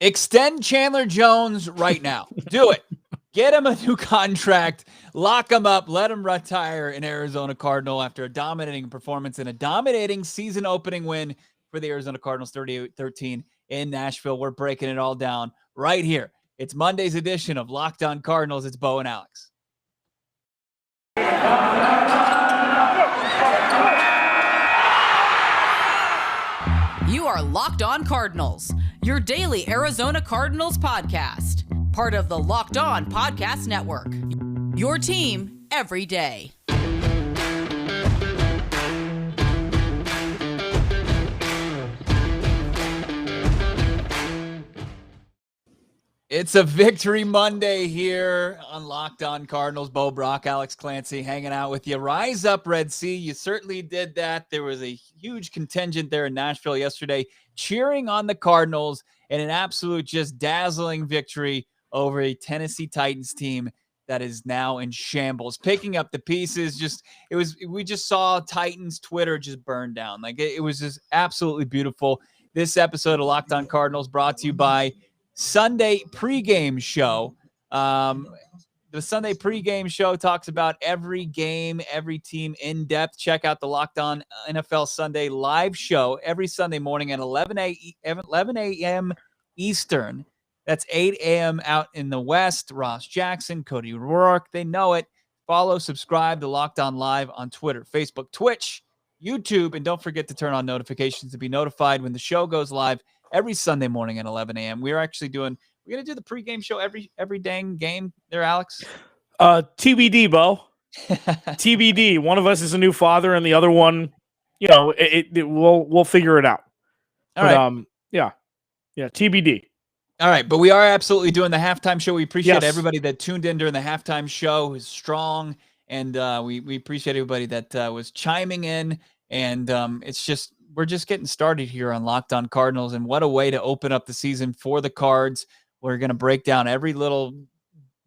Extend Chandler Jones right now. Do it. Get him a new contract. Lock him up. Let him retire an Arizona Cardinal after a dominating performance and a dominating season-opening win for the Arizona Cardinals, 38-13 in Nashville. We're breaking it all down right here. It's Monday's edition of Locked On Cardinals. It's Bo and Alex. You are Locked On Cardinals, your daily Arizona Cardinals podcast. Part of the Locked On Podcast Network. Your team every day. It's a victory Monday here on Locked On Cardinals. Bo, Brack, Alex Clancy hanging out with you. Rise up, Red Sea. You certainly did that. There was a huge contingent there in Nashville yesterday cheering on the Cardinals in an absolute just dazzling victory over a Tennessee Titans team that is now in shambles. Picking up the pieces, we just saw Titans Twitter just burn down. Like it was just absolutely beautiful. This episode of Locked On Cardinals brought to you by Sunday pregame show. The Sunday pregame show talks about every game, every team in depth. Check out the Locked On NFL Sunday live show every Sunday morning at 11 a.m. Eastern. That's 8 a.m. out in the West. Ross Jackson, Cody Rourke, they know it. Follow, subscribe to Locked On Live on Twitter, Facebook, Twitch, YouTube, and don't forget to turn on notifications to be notified when the show goes live every Sunday morning at 11 a.m. We're going to do the pregame show every dang game there, Alex? TBD, Bo. TBD. One of us is a new father, and the other one, we'll figure it out. All right. Yeah, TBD. All right, but we are absolutely doing the halftime show. We appreciate Yes. everybody that tuned in during the halftime show. It was strong, and we appreciate everybody that was chiming in. And we're just getting started here on Locked On Cardinals, and what a way to open up the season for the Cards. We're going to break down every little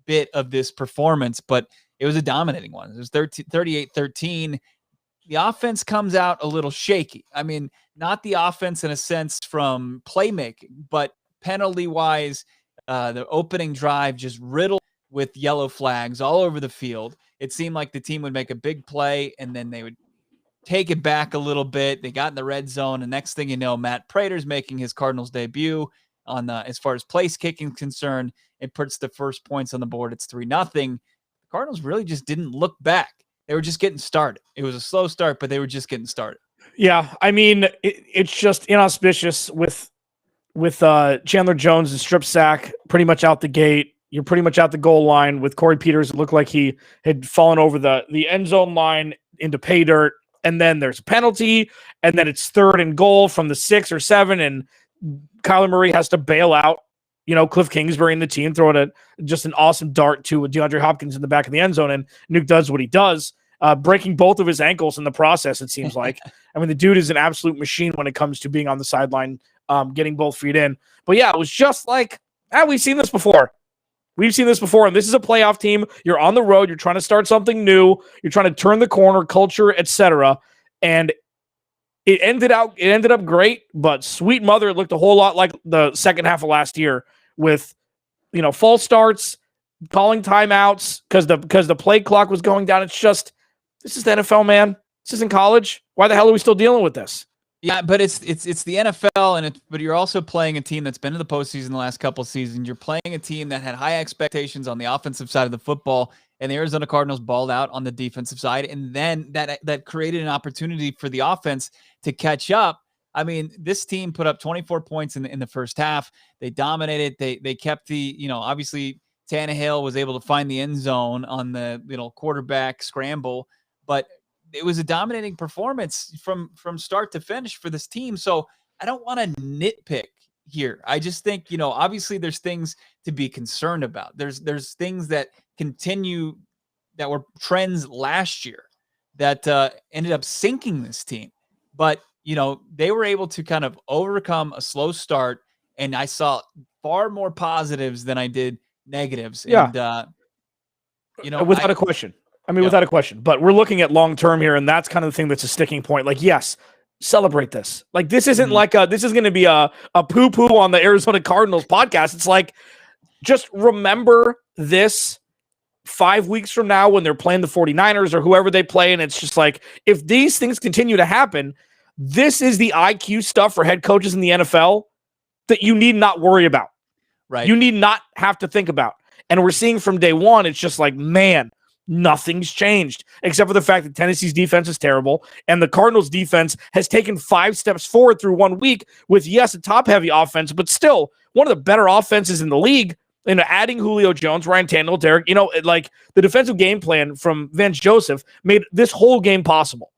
bit of this performance, but it was a dominating one. It was 38-13. The offense comes out a little shaky. I mean, not the offense in a sense from playmaking, but penalty-wise, the opening drive just riddled with yellow flags all over the field. It seemed like the team would make a big play, and then they would take it back a little bit. They got in the red zone, and next thing you know, Matt Prater's making his Cardinals debut on as far as place kicking concerned. It puts the first points on the board. It's 3-0. The Cardinals really just didn't look back. They were just getting started. It was a slow start, but they were just getting started. Yeah, I mean, it's just inauspicious with Chandler Jones and strip sack pretty much out the gate. You're pretty much out the goal line with Corey Peters. It looked like he had fallen over the end zone line into pay dirt. And then there's a penalty, and then it's 3rd and goal from the 6 or 7, and Kyler Murray has to bail out. Cliff Kingsbury and the team throw just an awesome dart to DeAndre Hopkins in the back of the end zone, and Nuke does what he does, breaking both of his ankles in the process, it seems like. I mean, the dude is an absolute machine when it comes to being on the sideline, getting both feet in. But yeah, it was just like, we've seen this before. We've seen this before, and this is a playoff team. You're on the road. You're trying to start something new. You're trying to turn the corner, culture, etc. And it ended up great, but sweet mother, it looked a whole lot like the second half of last year with, false starts, calling timeouts because the play clock was going down. It's just, this is the NFL, man. This isn't college. Why the hell are we still dealing with this? Yeah, but it's the NFL, but you're also playing a team that's been in the postseason the last couple of seasons. You're playing a team that had high expectations on the offensive side of the football, and the Arizona Cardinals balled out on the defensive side, and then that created an opportunity for the offense to catch up. I mean, this team put up 24 points in the first half. They dominated. They kept obviously Tannehill was able to find the end zone on the quarterback scramble, but it was a dominating performance from start to finish for this team. So I don't want to nitpick here. I just think, obviously there's things to be concerned about. There's things that continue that were trends last year that ended up sinking this team. But, they were able to kind of overcome a slow start, and I saw far more positives than I did negatives. Yeah. And, without a question. Without a question. But we're looking at long-term here, and that's kind of the thing that's a sticking point. Like, yes, celebrate this. Like, this isn't this is going to be a poo-poo on the Arizona Cardinals podcast. It's like, just remember this 5 weeks from now when they're playing the 49ers or whoever they play. And it's just like, if these things continue to happen, this is the IQ stuff for head coaches in the NFL that you need not worry about. Right. You need not have to think about. And we're seeing from day one, it's just like, man, nothing's changed except for the fact that Tennessee's defense is terrible and the Cardinals defense has taken 5 steps forward through 1 week with, yes, a top-heavy offense, but still one of the better offenses in the league. And adding Julio Jones, Ryan Tannehill, Derek, like the defensive game plan from Vance Joseph made this whole game possible.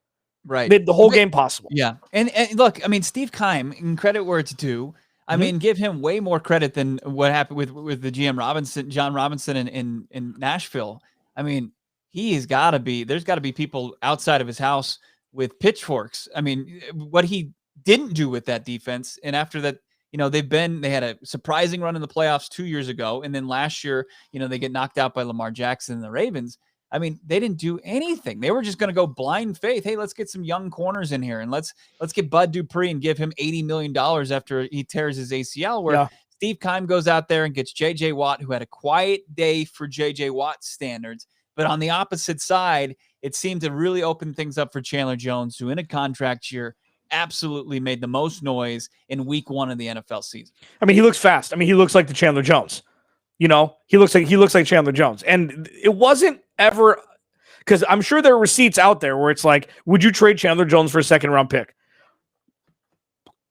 Right. Made the whole game possible. Yeah. And look, I mean, Steve Keim, in credit where it's due, I mean, give him way more credit than what happened with the GM John Robinson in Nashville. I mean, there's got to be people outside of his house with pitchforks. I mean, what he didn't do with that defense. And after that, they had a surprising run in the playoffs 2 years ago. And then last year, they get knocked out by Lamar Jackson and the Ravens. I mean, they didn't do anything. They were just going to go blind faith. Hey, let's get some young corners in here and let's get Bud Dupree and give him $80 million after he tears his ACL, where Steve Keim goes out there and gets J.J. Watt, who had a quiet day for J.J. Watt standards. But on the opposite side, it seemed to really open things up for Chandler Jones, who in a contract year absolutely made the most noise in week 1 of the NFL season. I mean, he looks fast. I mean, he looks like the Chandler Jones. He looks like Chandler Jones. And it wasn't ever, because I'm sure there are receipts out there where it's like, would you trade Chandler Jones for a second-round pick?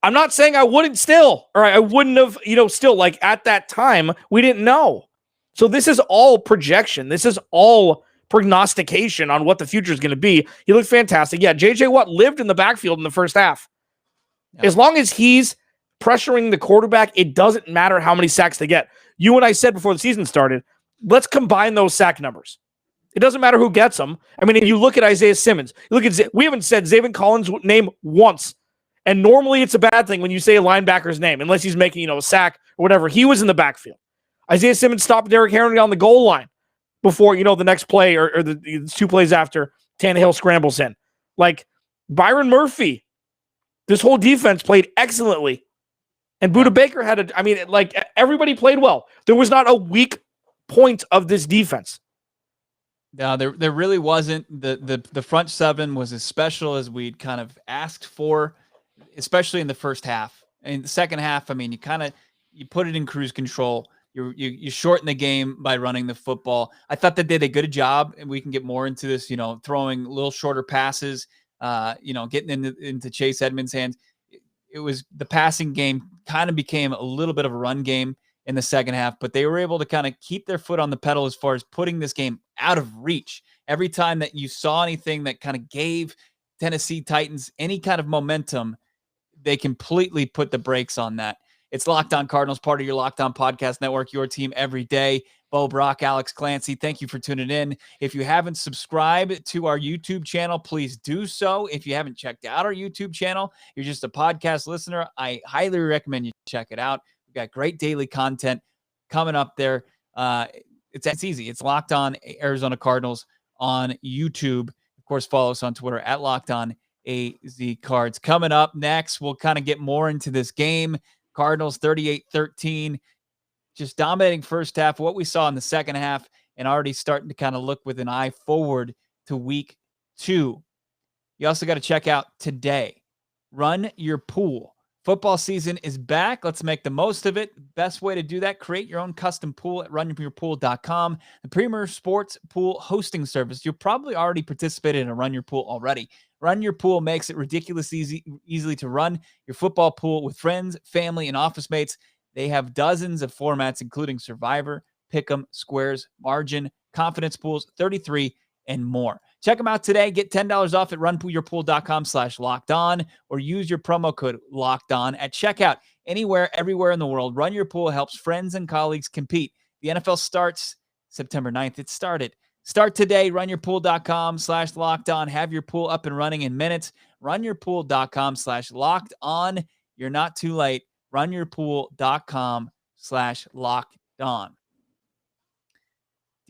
I'm not saying I wouldn't still, or I wouldn't have, still, like, at that time, we didn't know. So this is all projection. This is all prognostication on what the future is going to be. He looked fantastic. Yeah, J.J. Watt lived in the backfield in the first half. Yep. As long as he's pressuring the quarterback, it doesn't matter how many sacks they get. You and I said before the season started, let's combine those sack numbers. It doesn't matter who gets them. I mean, if you look at Isaiah Simmons, we haven't said Zaven Collins' name once. And normally it's a bad thing when you say a linebacker's name, unless he's making, a sack or whatever. He was in the backfield. Isaiah Simmons stopped Derrick Henry on the goal line before, the next play or the 2 plays after Tannehill scrambles in. Like, Byron Murphy, this whole defense played excellently. And Budda Baker had everybody played well. There was not a weak point of this defense. No, there really wasn't. The front 7 was as special as we'd kind of asked for, especially in the first half. In the second half, I mean, you put it in cruise control. You shorten the game by running the football. I thought they did a good job, and we can get more into this, throwing a little shorter passes, getting into Chase Edmonds' hands. It was the passing game kind of became a little bit of a run game in the second half, but they were able to kind of keep their foot on the pedal as far as putting this game out of reach. Every time that you saw anything that kind of gave Tennessee Titans any kind of momentum, they completely put the brakes on that. It's Locked On Cardinals, part of your Locked On Podcast Network, your team every day. Bo Brack, Alex Clancy, thank you for tuning in. If you haven't subscribed to our YouTube channel, please do so. If you haven't checked out our YouTube channel, you're just a podcast listener, I highly recommend you check it out. We've got great daily content coming up there. It's easy. It's Locked On Arizona Cardinals on YouTube. Of course, follow us on Twitter at Locked On AZ Cards. Coming up next, we'll kind of get more into this game. Cardinals 38-13, just dominating first half. What we saw in the second half, and already starting to kind of look with an eye forward to week 2. You also got to check out today. Run your pool. Football season is back. Let's make the most of it. Best way to do that, create your own custom pool at runyourpool.com, the premier sports pool hosting service. You'll probably already participated in a Run Your Pool already. Run Your Pool makes it ridiculously easily to run your football pool with friends, family, and office mates. They have dozens of formats, including Survivor, Pick'em, Squares, Margin, Confidence Pools, 33, and more. Check them out today. Get $10 off at runyourpool.com/lockedon or use your promo code LOCKEDON at checkout. Anywhere, everywhere in the world, Run Your Pool helps friends and colleagues compete. The NFL starts September 9th. It started. Start today. Runyourpool.com/lockedon. Have your pool up and running in minutes. Runyourpool.com/lockedon. You're not too late. Runyourpool.com/lockedon.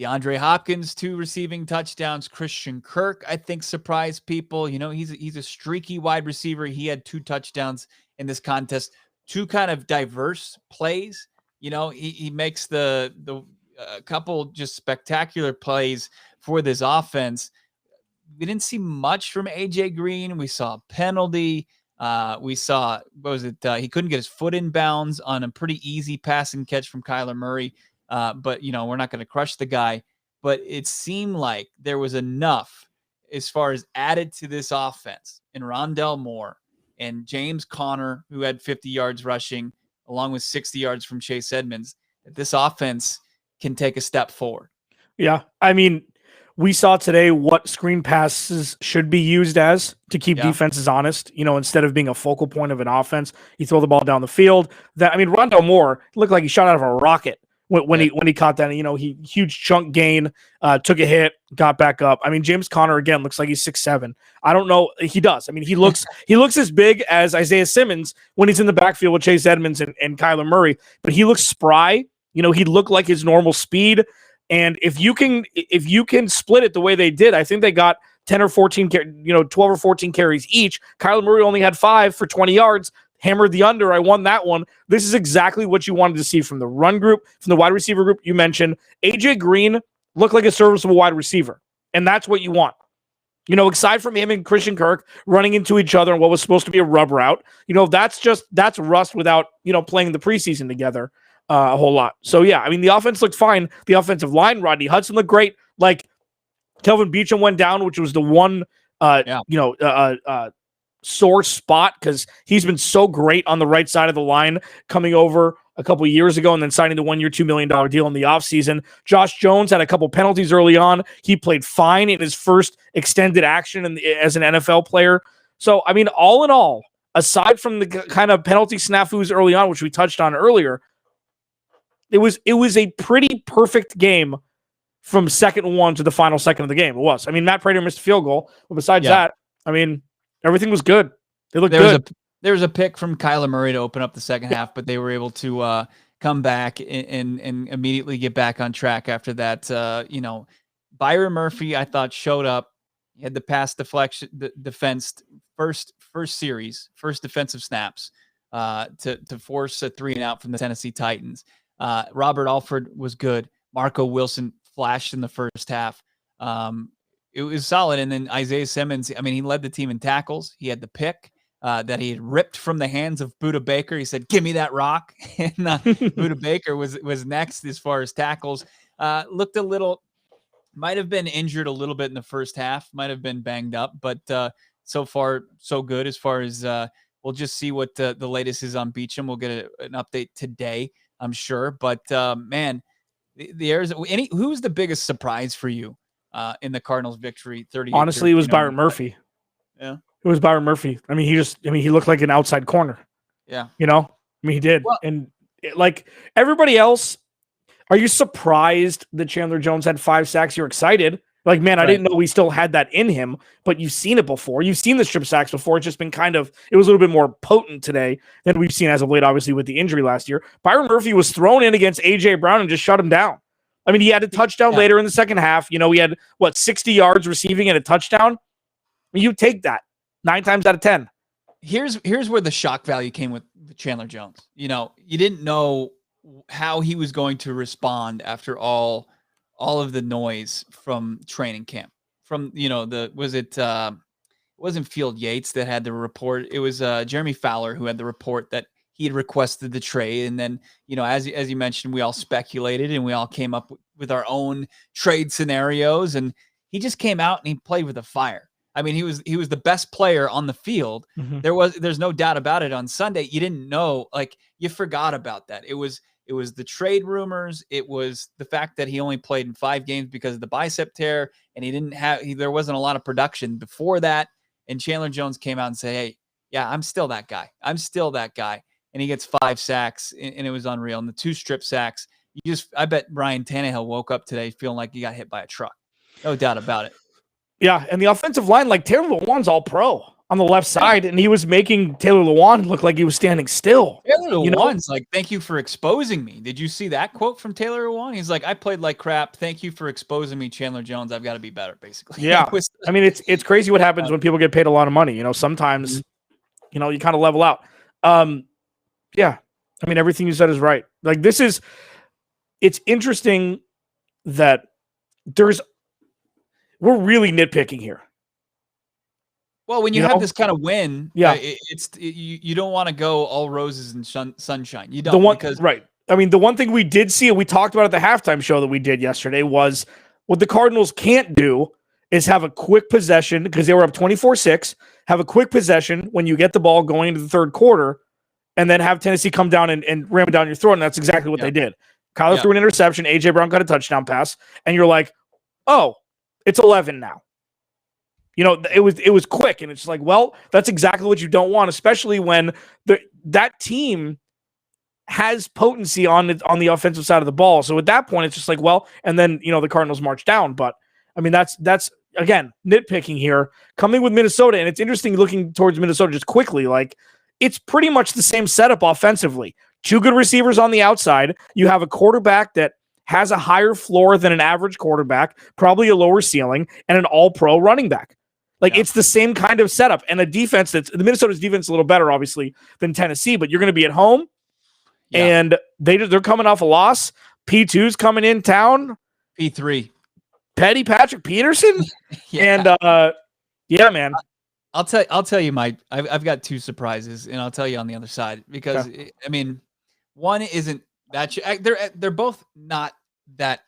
DeAndre Hopkins, 2 receiving touchdowns. Christian Kirk, I think, surprised people. He's a streaky wide receiver. He had 2 touchdowns in this contest. 2 kind of diverse plays. He makes the couple just spectacular plays for this offense. We didn't see much from AJ Green. We saw a penalty. We saw, he couldn't get his foot in bounds on a pretty easy pass and catch from Kyler Murray. But, we're not going to crush the guy. But it seemed like there was enough as far as added to this offense in Rondell Moore and James Conner, who had 50 yards rushing, along with 60 yards from Chase Edmonds, that this offense can take a step forward. Yeah. I mean, we saw today what screen passes should be used as to keep defenses honest. Instead of being a focal point of an offense, you throw the ball down the field. Rondell Moore looked like he shot out of a rocket when he caught that. He huge chunk gain, took a hit, got back up. I mean, James Conner again looks like he's 6'7". I don't know. He does. I mean, he looks as big as Isaiah Simmons when he's in the backfield with Chase Edmonds and Kyler Murray, but he looks spry. He looked like his normal speed. And if you can split it the way they did, I think they got 10 or 14, 12 or 14 carries each. Kyler Murray only had 5 for 20 yards, hammered the under. I won that one. This is exactly what you wanted to see from the run group, from the wide receiver group you mentioned. AJ Green looked like a serviceable wide receiver, and that's what you want. Aside from him and Christian Kirk running into each other in what was supposed to be a rub route, that's rust without, playing the preseason together. A whole lot. So, yeah, I mean, the offense looked fine. The offensive line, Rodney Hudson looked great. Like, Kelvin Beachum went down, which was the one, sore spot because he's been so great on the right side of the line coming over a couple of years ago and then signing the 1-year, $2 million deal in the offseason. Josh Jones had a couple penalties early on. He played fine in his first extended action as an NFL player. So, I mean, all in all, aside from the kind of penalty snafus early on, which we touched on earlier, it was a pretty perfect game from second one to the final second of the game. It was. I mean, Matt Prater missed a field goal, but besides that, I mean, everything was good. They looked good. There was a pick from Kyler Murray to open up the second half, but they were able to come back and immediately get back on track after that. Byron Murphy, I thought, showed up. He had the pass deflection, defense first defensive snaps to force a 3-and-out from the Tennessee Titans. Robert Alford was good. Marco Wilson flashed in the first half. It was solid. And then Isaiah Simmons, I mean, he led the team in tackles. He had the pick that he had ripped from the hands of Budda Baker. He said, "Give me that rock." And Budda Baker was next as far as tackles. Looked a little, might have been injured a little bit in the first half, might have been banged up, but so far, so good as far as we'll just see what the latest is on Beachum. We'll get an update today, I'm sure. But man, the Arizona, who was the biggest surprise for you in the Cardinals' victory? 38. Honestly, it was Byron Murphy. Yeah, it was Byron Murphy. I mean, he looked like an outside corner. Yeah, I mean, he did. Well, and like everybody else, are you surprised that Chandler Jones had 5 sacks? You're excited. Like, man, I didn't know we still had that in him, but you've seen it before. You've seen the strip sacks before. It's just been it was a little bit more potent today than we've seen as of late, obviously, with the injury last year. Byron Murphy was thrown in against A.J. Brown and just shut him down. I mean, he had a touchdown later in the second half. He had, 60 yards receiving and a touchdown? I mean, you take that 9 times out of 10. Here's where the shock value came with Chandler Jones. You didn't know how he was going to respond after all of the noise from training camp. From it wasn't Field Yates that had the report. It was Jeremy Fowler who had the report that he had requested the trade. And then as you mentioned, we all speculated and we all came up with our own trade scenarios. And he just came out and he played with a fire. I mean, he was the best player on the field. Mm-hmm. There's no doubt about it. On Sunday, you didn't know, you forgot about that. It was the trade rumors. It was the fact that he only played in 5 games because of the bicep tear, and there wasn't a lot of production before that. And Chandler Jones came out and said, "Hey, yeah, I'm still that guy. And he gets 5 sacks, and it was unreal. And the 2 strip sacks, I bet Brian Tannehill woke up today feeling like he got hit by a truck. No doubt about it. Yeah, and the offensive line, Taylor Lewan's all pro. on the left side, and he was making Taylor Lewan look like he was standing still. Taylor Lewan's like, thank you for exposing me. Did you see that quote from Taylor Lewan? He's like, I played like crap. Thank you for exposing me, Chandler Jones. I've got to be better, basically. Yeah. I mean, it's crazy what happens when people get paid a lot of money. You know, sometimes, you know, you kind of level out. Yeah. I mean, everything you said is right. Like, it's interesting that we're really nitpicking here. Well, when you have this kind of win, yeah, you don't want to go all roses and sunshine. You don't. Right. I mean, the one thing we did see, and we talked about at the halftime show that we did yesterday, was what the Cardinals can't do is have a quick possession, because they were up 24-6, have a quick possession when you get the ball going into the third quarter, and then have Tennessee come down and ram it down your throat, and that's exactly what they did. Kyler threw an interception, A.J. Brown got a touchdown pass, and you're like, oh, it's 11 now. You know, it was quick, and it's like, well, that's exactly what you don't want, especially when that team has potency on the offensive side of the ball. So at that point, it's just like, well, and then, you know, the Cardinals march down. But I mean, that's again, nitpicking here, coming with Minnesota. And it's interesting looking towards Minnesota just quickly, like it's pretty much the same setup offensively. Two good receivers on the outside. You have a quarterback that has a higher floor than an average quarterback, probably a lower ceiling, and an all-pro running back. Like, it's the same kind of setup, and a defense the Minnesota's defense is a little better, obviously, than Tennessee, but you're going to be at home, and they're coming off a loss. P2's coming in town. P3. Petty Patrick Peterson? And, man. I'll tell you, Mike, I've got two surprises, and I'll tell you on the other side, because, I mean, one isn't that they're both not that,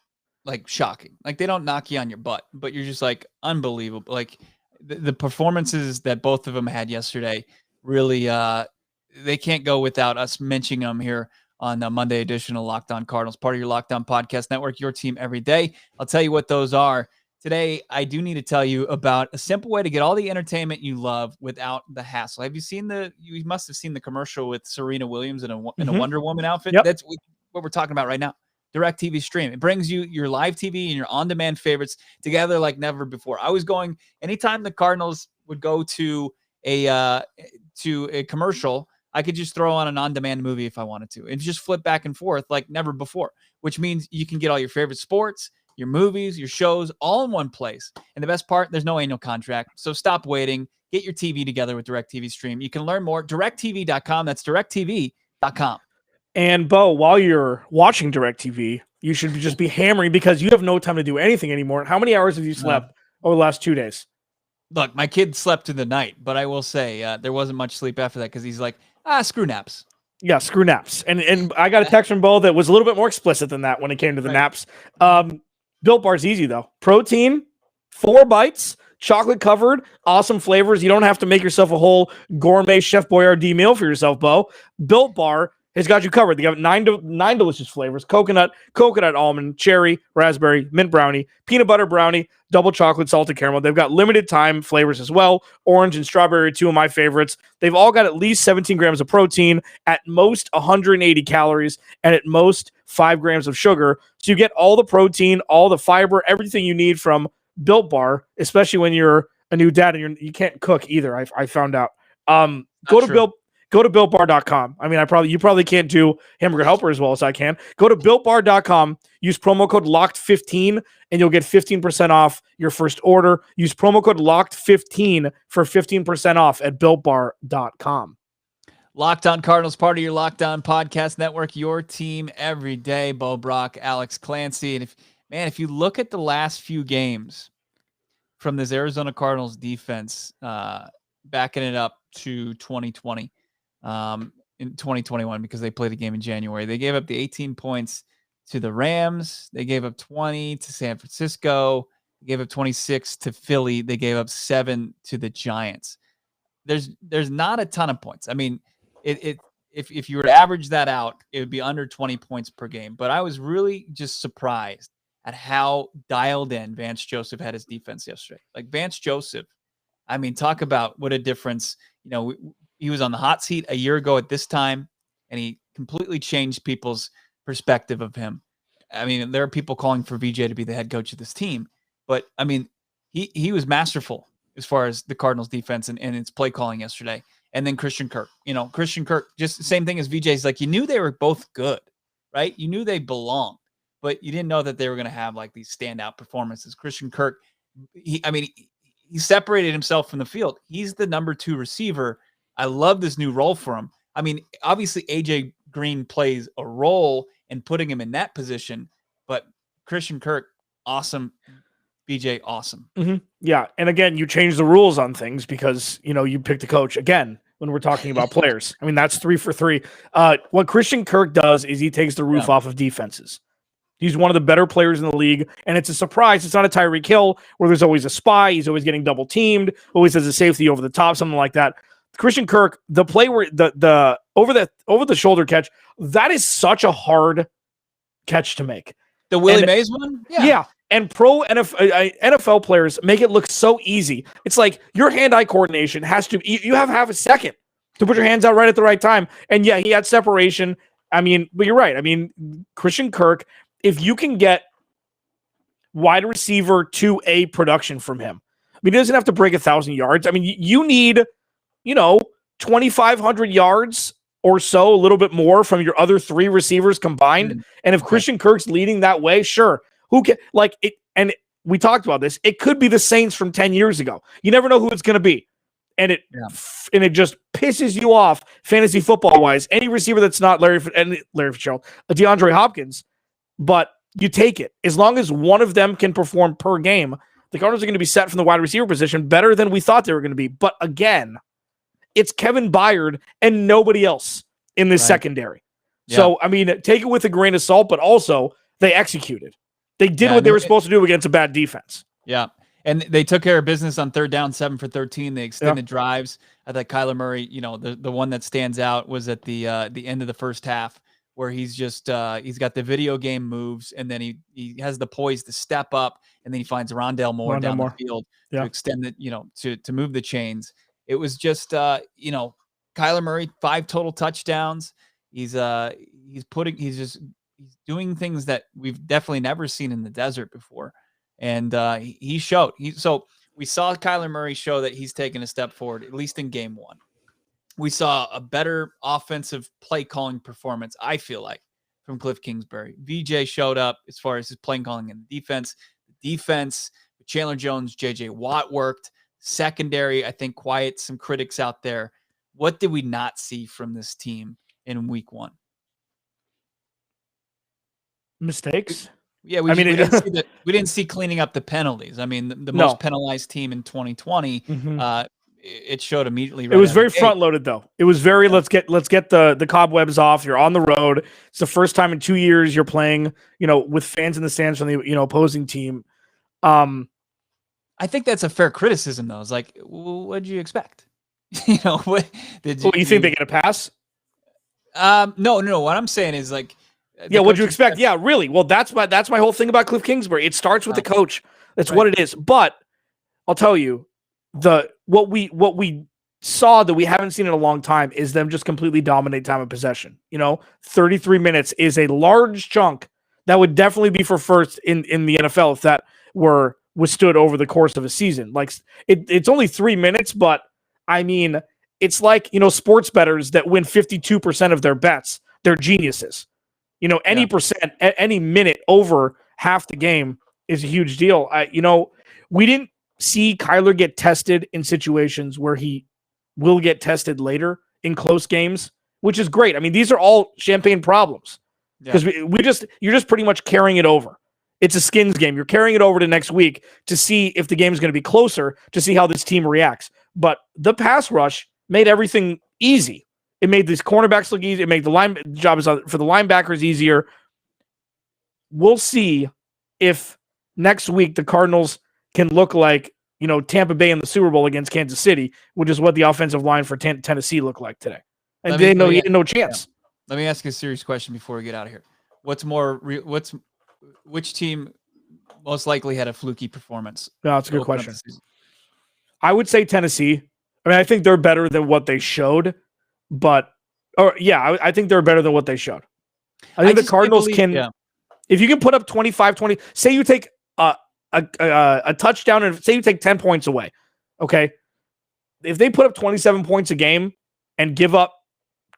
like, shocking. Like, they don't knock you on your butt, but you're just, like, unbelievable. Like, the performances that both of them had yesterday really they can't go without us mentioning them here on the Monday edition of Locked On Cardinals, part of your Locked On Podcast Network, your team every day. I'll tell you what those are. Today, I do need to tell you about a simple way to get all the entertainment you love without the hassle. Have you seen you must have seen the commercial with Serena Williams in a Wonder Woman outfit? Yep. That's what we're talking about right now. DirecTV Stream. It brings you your live TV and your on-demand favorites together like never before. I was going anytime the Cardinals would go to a commercial, I could just throw on an on-demand movie if I wanted to and just flip back and forth like never before, which means you can get all your favorite sports, your movies, your shows, all in one place. And the best part, there's no annual contract. So stop waiting. Get your TV together with DirecTV Stream. You can learn more. DirecTV.com. That's DirecTV.com. And Bo, while you're watching DirecTV, you should just be hammering because you have no time to do anything anymore. How many hours have you slept over the last 2 days? Look, my kid slept through the night, but I will say there wasn't much sleep after that because he's like, screw naps. Yeah, screw naps. And I got a text from Bo that was a little bit more explicit than that when it came to the naps. Built Bar's easy, though. Protein, 4 bites, chocolate covered, awesome flavors. You don't have to make yourself a whole gourmet Chef Boyardee meal for yourself, Bo. Built Bar has got you covered. They got nine delicious flavors: coconut, almond, cherry, raspberry, mint brownie, peanut butter brownie, double chocolate, salted caramel. They've got limited time flavors as well. Orange and strawberry are 2 of my favorites. They've all got at least 17 grams of protein, at most 180 calories, and at most 5 grams of sugar. So you get all the protein, all the fiber, everything you need from Built Bar, especially when you're a new dad and you can't cook either. I found out. Go to BuiltBar.com. I mean, you probably can't do Hamburger Helper as well as I can. Go to BuiltBar.com. Use promo code LOCKED15, and you'll get 15% off your first order. Use promo code LOCKED15 for 15% off at BuiltBar.com. Locked On Cardinals, part of your Locked On Podcast Network, your team every day. Bo Brack, Alex Clancy. And if you look at the last few games from this Arizona Cardinals defense, backing it up to 2020, in 2021, because they played a game in January. They gave up the 18 points to the Rams. They gave up 20 to San Francisco. They gave up 26 to Philly. They gave up 7 to the Giants. There's not a ton of points. I mean, if you were to average that out, it would be under 20 points per game. But I was really just surprised at how dialed in Vance Joseph had his defense yesterday. Like, Vance Joseph, I mean, talk about what a difference. You know, he was on the hot seat a year ago at this time, and he completely changed people's perspective of him. I mean, there are people calling for VJ to be the head coach of this team, but I mean, he was masterful as far as the Cardinals defense and its play calling yesterday. And then Christian Kirk, Christian Kirk, just the same thing as VJ's. Like, you knew they were both good, right? You knew they belonged, but you didn't know that they were going to have like these standout performances. Christian Kirk, he separated himself from the field. He's the number 2 receiver. I love this new role for him. I mean, obviously AJ Green plays a role in putting him in that position, but Christian Kirk, awesome. BJ, awesome. Mm-hmm. Yeah. And again, you change the rules on things because, you picked a coach again when we're talking about players. I mean, that's 3 for 3. What Christian Kirk does is he takes the roof off of defenses. He's one of the better players in the league, and it's a surprise. It's not a Tyreek Hill where there's always a spy. He's always getting double teamed, always has a safety over the top, something like that. Christian Kirk, the play where the over the shoulder catch, that is such a hard catch to make. The Willie Mays one? Yeah. And pro NFL players make it look so easy. It's like your hand-eye coordination has to, you have half a second to put your hands out right at the right time. And yeah, he had separation. I mean, but you're right. I mean, Christian Kirk, if you can get wide receiver 2A production from him, I mean, he doesn't have to break 1,000 yards. I mean, you need, 2,500 yards or so, a little bit more from your other 3 receivers combined. And if Christian Kirk's leading that way, sure. Who can, like it? And we talked about this. It could be the Saints from 10 years ago. You never know who it's going to be. And it just pisses you off fantasy football wise. Any receiver that's not Larry Fitzgerald, DeAndre Hopkins, but you take it. As long as one of them can perform per game, the Cardinals are going to be set from the wide receiver position better than we thought they were going to be. But again, it's Kevin Byard and nobody else in this secondary. Yeah. So, I mean, take it with a grain of salt, but also they executed. They did what they were supposed to do against a bad defense. Yeah. And they took care of business on 3rd down, 7 for 13. They extended drives. I thought Kyler Murray, the one that stands out was at the end of the first half where he's just he's got the video game moves, and then he has the poise to step up, and then he finds Rondale Moore down the field to extend it, to move the chains. It was just Kyler Murray, 5 total touchdowns. He's doing things that we've definitely never seen in the desert before. And he showed. So we saw Kyler Murray show that he's taken a step forward, at least in game 1. We saw a better offensive play calling performance, I feel like, from Cliff Kingsbury. VJ showed up as far as his play calling in the defense. The defense, Chandler Jones, JJ Watt worked. Secondary, I think, quiet some critics out there. What did we not see from this team in week 1? Mistakes? Yeah, we didn't see cleaning up the penalties. I mean, the most penalized team in 2020. It showed immediately. Right, it was very front loaded, though. It was very let's get the cobwebs off. You're on the road. It's the first time in 2 years you're playing, with fans in the stands from the opposing team. I think that's a fair criticism, though. It's like, what did you expect? What did you think they get a pass? No. What I'm saying is like. Yeah, what'd you expect? Yeah, really. Well, that's my whole thing about Cliff Kingsbury. It starts with the coach. That's what it is. But I'll tell you, what we saw that we haven't seen in a long time is them just completely dominate time of possession. 33 minutes is a large chunk that would definitely be for first in the NFL if that were withstood over the course of a season. Like it's only 3 minutes, but I mean, it's like, sports bettors that win 52% of their bets. They're geniuses. Any percent, any minute over half the game is a huge deal. We didn't see Kyler get tested in situations where he will get tested later in close games, which is great. I mean, these are all champagne problems because you're just pretty much carrying it over. It's a skins game. You're carrying it over to next week to see if the game is going to be closer, to see how this team reacts. But the pass rush made everything easy. It made these cornerbacks look easy. It made the jobs for the linebackers easier. We'll see if next week the Cardinals can look like, Tampa Bay in the Super Bowl against Kansas City, which is what the offensive line for Tennessee looked like today. And he had no chance. Let me ask you a serious question before we get out of here. Which team most likely had a fluky performance? No, that's a good question. I would say Tennessee. I mean, I think they're better than what they showed. I think they're better than what they showed. I think the Cardinals if you can put up 25, 20, say you take a touchdown and say you take 10 points away. Okay. If they put up 27 points a game and give up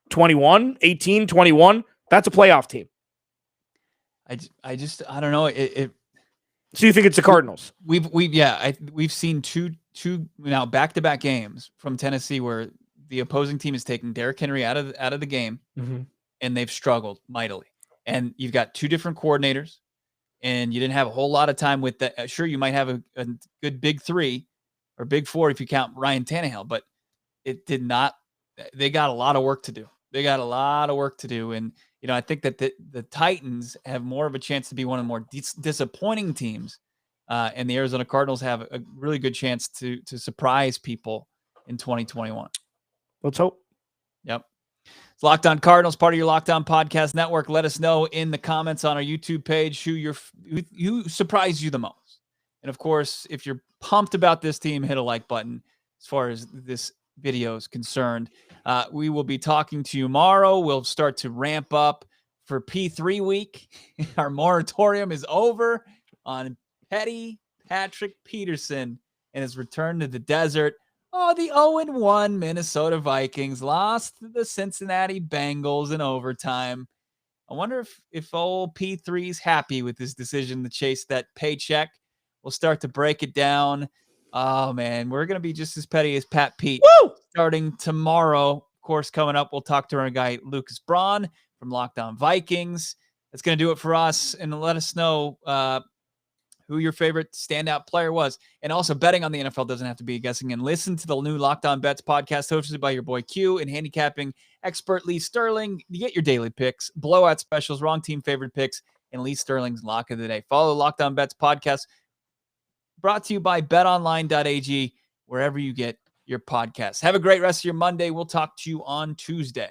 21, 18, 21, that's a playoff team. I don't know. So you think it's the Cardinals? We've seen two now back-to-back games from Tennessee where the opposing team is taking Derrick Henry out of the game, and they've struggled mightily. And you've got two different coordinators, and you didn't have a whole lot of time with that. Sure, you might have a good big three or big four if you count Ryan Tannehill, but it did not. They got a lot of work to do. And I think that the Titans have more of a chance to be one of the more disappointing teams, and the Arizona Cardinals have a really good chance to surprise people in 2021. Let's hope. Yep. It's Locked On Cardinals, part of your Locked On Podcast Network. Let us know in the comments on our YouTube page who surprised you the most. And of course, if you're pumped about this team, hit a like button as far as this video is concerned. We will be talking to you tomorrow. We'll start to ramp up for P3 week. Our moratorium is over on Petty Patrick Peterson and his return to the desert. Oh, the 0-1 Minnesota Vikings lost to the Cincinnati Bengals in overtime. I wonder if old P3's happy with his decision to chase that paycheck. We'll start to break it down. Oh, man, we're going to be just as petty as Pat Pete. Woo! Starting tomorrow. Of course, coming up, we'll talk to our guy Lucas Braun from Locked On Vikings. That's going to do it for us. And let us know who your favorite standout player was. And also, betting on the NFL doesn't have to be guessing. And listen to the new Locked On Bets podcast hosted by your boy Q and handicapping expert Lee Sterling. You get your daily picks, blowout specials, wrong team favorite picks, and Lee Sterling's lock of the day. Follow the Locked On Bets podcast, brought to you by betonline.ag, wherever you get your podcasts. Have a great rest of your Monday. We'll talk to you on Tuesday.